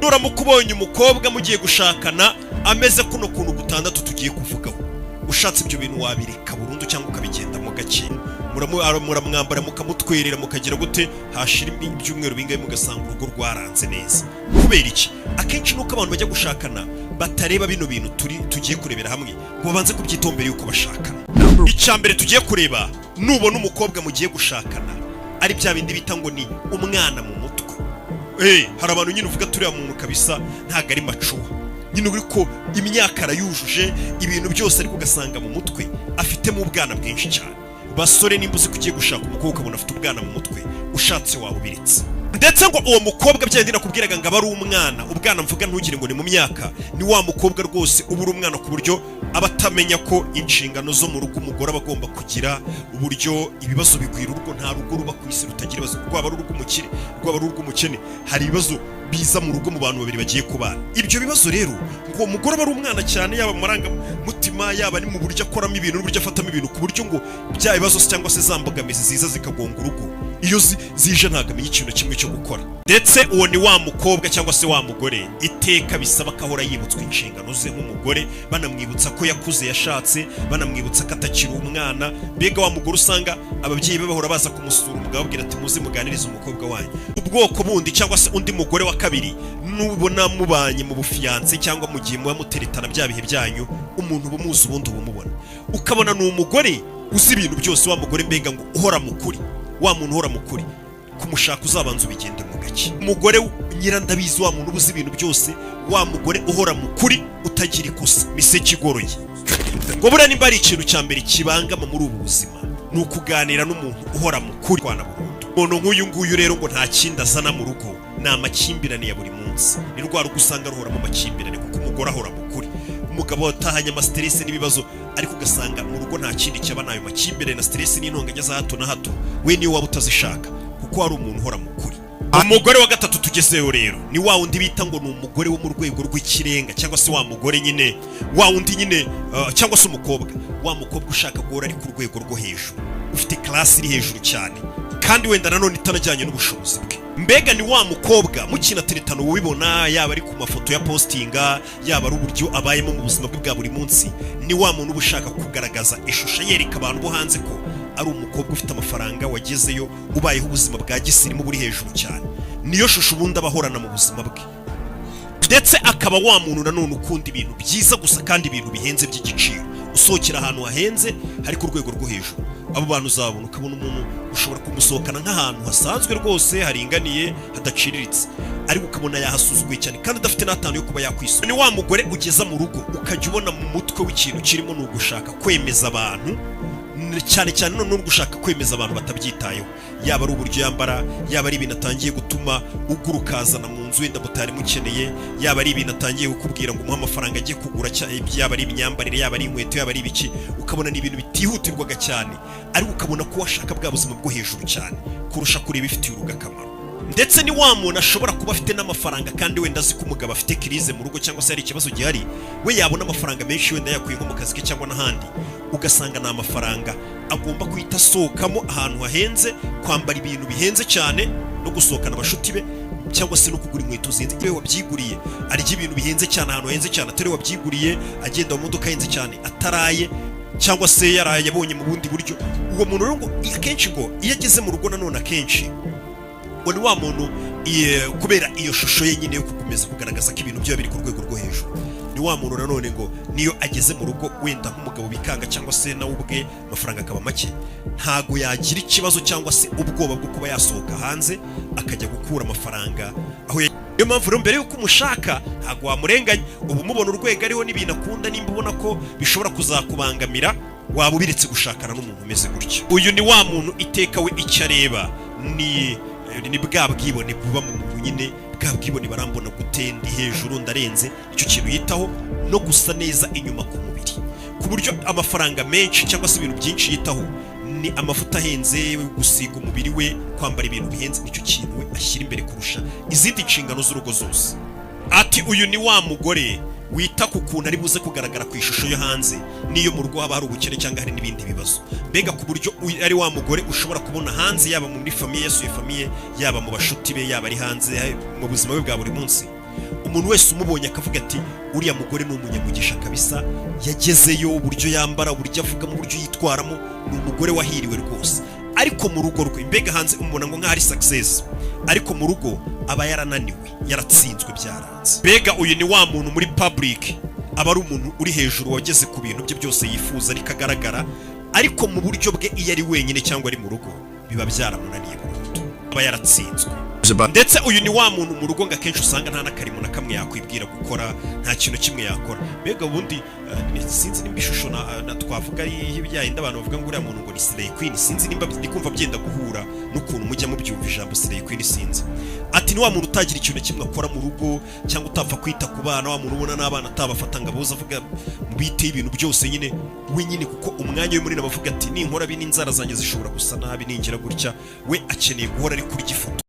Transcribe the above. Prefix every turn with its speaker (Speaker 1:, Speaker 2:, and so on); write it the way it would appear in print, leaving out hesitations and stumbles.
Speaker 1: nuramuka ubonye umukobwa mugiye gushakana ameze kuno kuntu gutandatu tugiye kuvugaho, ushatse ibyo bintu wabireka burundu cyangwa ukabigendamo gake, muramwambara mukamutwerera mukagira gute, hashira ibyumweru bingaye mugasanga urugo rwaranze neza. Kubera iki? Akenshi nuko abantu bajya gushakana batareba bino bintu tugiye kurebera hamwe ngo babanze kubyitombera yuko bashakana. Icyambere tugiye kureba, nubona umukobwa mugiye gushakana ari bya bindi bita ngo ni umwana mu mutwe. Hari abantu nyine uvuga turiya muntu kabisa ntago ari macuwa, nyine uri ko imyaka arayujuje ibintu byose, ariko ugasanga mu mutwe afitemo ubwana bwinshi cyane. Basore nimba uzi kugiye gushaka umukobwa ukabona afite ubwana mu mutwe, ushatse wabubiritse. Ndetse ngo uwo mukobwa byandi nakubwiraga ngo aba ari umwana, ubwana mvuga ntugire ngo ni mu myaka, ni wa mukobwa rwose ubura umwana ku buryo abatamenya ko inshingano zo mu rugo umugore abagomba kugira, uburyo ibibazo bigwira urugo, nta rugo ruba ku isi rutagira ibibazo, rwaba ari urw'umukire rwaba ari urw'umukene, hari ibibazo biza mu rugo mu bantu babiri bagiye kubana. Ibyo bibazo rero ngo umugore aba ari umwana cyane, yaba mu marangamutima, yaba ni mu buryo akoramo ibintu n'uburyo afatamo ibintu, ku buryo ngo bya bibazo cyangwa se za mbogamizi ziza zikagonga urugo, iyo zije ntago amenya ikintu kimwe cyo gukora. Ndetse uwo ni wa mukobwa cyangwa se wa mugore iteka bisaba kahora yibutswe inshingano ze nk'umugore, banamwibutsa ko yakuze yashatse, banamwibutsa ko atakiri umwana. Mbega wa mugore usanga ababyeyi be bahora baza kumusura, umugabo abwira ati muze muganirize umukobwa wanyu. Ubwoko bundi cyangwa se undi mugore wa kabiri, nubona mubanye mu bufiyanse cyangwa mu gihe muba muteretana bya bihe byanyu, umuntu bumuzi ubundi ubumubona ukabona ni umugore uzi ibintu byose, wa mugore mbega ngo uhora mukuri, wa muntu uhora mukuri, kumushaka uzabanza ubigende mu gake. Umugore nyirandabizi, wa muntu ubuze ibintu byose, wa mugore uhora mukuri utagira ikosa, miseke igoroye. Ngo buriya nimba ari ikintu cya mbere kibangama muri ubu buzima, ni ukuganira n'umuntu uhora mukuri kwana burundu. Umuntu nk'uyu nguyu rero ngo nta kindi azana mu rugo, ni amakimbirane ya buri munsi. Ni rwa rugo usanga ruhora mu makimbirane kuko umugore ahora mukuri, umugabo atahanye amastress n'ibibazo, ariko ugasanga mu rugo nta kindi cyaba nayo makimbirane na stress n'intonganya za hato na hato, we niyo waba utazishaka kuko hari umuntu uhora mukuri. Umugore wa gatatu tugezeyo rero ni wa wundi bita ngo ni umugore wo mu rwego rw'ikirenga, cyangwa se wa mugore nyine wa wundi nyine cyangwa se umukobwa, wa mukobwa ushaka guhora ari ku rwego rwo hejuru, ufite class iri hejuru cyane, kandi wenda nanone itanajyanye n'ubushobozi bwe. Mbega ni wa mukobwa mukina teretano ubibona, yaba ari ku mafoto ya postinga, yaba ari uburyo abayemo mu buzima bwe bwa buri munsi, ni wa muntu uba ushaka kugaragaza ishusho yereka abantu bo hanze ko ari umukobwa ufite amafaranga wagezeyo, ubayeho ubuzima bwa gisirimu buri hejuru cyane. Niyo shusho ubundi abahorana mu buzima bwe. Ndetse akaba wa muntu nanone ukunda ibintu byiza gusa kandi ibintu bihenze by'igiciro, usohokera ahantu hahenze hari ku rwego rwo hejuru. Abo bantu uzabona ukabona umuntu ushobora kumusohokana nk'ahantu hasanzwe rwose haringaniye hadaciriritse, ariko ukabona yahasuzuguye cyane kandi adafite n'atanu yo kuba yakwisura. Ni wa mugore ugeza mu rugo ukajya ubona mu mutwe w'ikintu kirimo ni ugushaka kwemeza abantu, cyane cyane none no gushaka kwemeza abantu batabyitayeho, yaba ari uburyo yambara, yaba ari ibintu atangiye gutuma ugura ukazana mu nzu wenda mutari mukeneye, yaba ari ibintu atangiye kukubwira ngo umuhe amafaranga agiye kugura, yaba ari imyambarire, yaba ari inkweto, yaba ari ibiki, ukabona ni ibintu bitihutirwaga cyane, ariko ukabona ko washaka bwa buzima bwo hejuru cyane kurusha kureba ifitiye urugo akamaro. Ndetse ni wa muntu ashobora kuba afite n'amafaranga kandi wenda azi ko umugabo afite kirize mu rugo cyangwa se hari ikibazo gihari, we yabona amafaranga menshi wenda yakuye nko mu kazi ke cyangwa n'ahandi, ugasanga ni amafaranga agomba kwita asohokamo ahantu hahenze, kwambara ibintu bihenze cyane, no gusohokana abashuti be, cyangwa se no kugura inkweto zihenze. Iyo wabyiguriye arya ibintu bihenze cyane ahantu hahenze cyane, atari wabyiguriye agenda mu modoka ahenze cyane ataraye, cyangwa se yaraye yabonye mu bundi buryo. Uwo muntu rero ngo akenshi ngo iyo ageze mu rugo nanone akenshi ngo ni wa muntu kubera iyo shusho ye nyine yo gukomeza kugaragaza ko ibintu byo biri ku rwego rwo hejuru, ni wa muntu nanone ngo niyo ageze mu rugo wenda nk'umugabo bikanga cyangwa se nawe ubwe amafaranga akaba make, ntago yagira ikibazo cyangwa se ubwoba bwo kuba yasohoka hanze akajya gukura amafaranga aho. Niyo mpamvu rero mbere yuko umushaka ntago wamurenganya, ubu mubona urwego ariho n'ibintu akunda, nimba ubona ko bishobora kuzakubangamira waba ubiretse gushakana n'umuntu umeze gutyo. Uyu ni wa muntu iteka we icyo areba ni bwa bwibone buba mu muntu nyine, bwa bwibone barambona gute, ndi hejuru ndarenze, icyo kintu yitaho no gusa neza inyuma ku mubiri, ku buryo amafaranga menshi cyangwa se ibintu byinshi yitaho ni amavuta ahenze, gusiga umubiri we, kwambara ibintu bihenze, nicyo kintu we ashyira imbere kurusha izindi nshingano z'urugo zose. Ati uyu ni wa mugore wita ku kuntu ari buze kugaragara ku ishusho yo hanze, niyo mu rugo haba hari ubukene cyangwa hari n'ibindi bibazo, mbega ku buryo ari wa mugore ushobora kubona hanze, yaba muri famiye yasuye famiye, yaba mu bashuti be, yaba ari hanze mu buzima bwe bwa buri munsi, umuntu wese umubonye akavuga ati uriya mugore ni umunyamugisha kabisa, yagezeyo, uburyo yambara, uburyo avuga, mu buryo yitwaramo, ni umugore wahiriwe rwose. Ariko mu rugo rwe mbega hanze umubona ngo nk'ahari success, ariko mu rugo aba yarananiwe, yaratsinzwe, byaranze. Mbega uyu ni wa muntu muri public aba ari umuntu uri hejuru, wageze ku bintu bye byose yifuza ariko agaragara, ariko mu buryo bwe iyo ari wenyine cyangwa ari mu rugo biba byaramunaniye burundu, aba yaratsinzwe. Ndetse uyu ni wa muntu mu rugo ngo akenshi usanga nta n'akarimo na kamwe yakwibwira gukora, nta kintu kimwe yakora. Mbega ubundi sinzi nimba ishusho twavuga y'ibijyanye n'abantu bavuga ngo uriya muntu ngo ni Slay Queen, sinzi nimba ndi kumva byenda guhura n'ukuntu mujya mubyumva ijambo Slay Queen, sinzi. Ati ni wa muntu utagira ikintu kimwe akora mu rugo, cyangwa utapfa kwita ku bana, wa muntu ubona n'abana atabafata ngo aboze, avuga mu biteye ibintu byose nyine we nyine, kuko umwanya we munini abavuga ati ninkora bi n'inzara zanjye zishobora gusa nabi ningira gutya, we akeneye guhora ari kurya ifoto.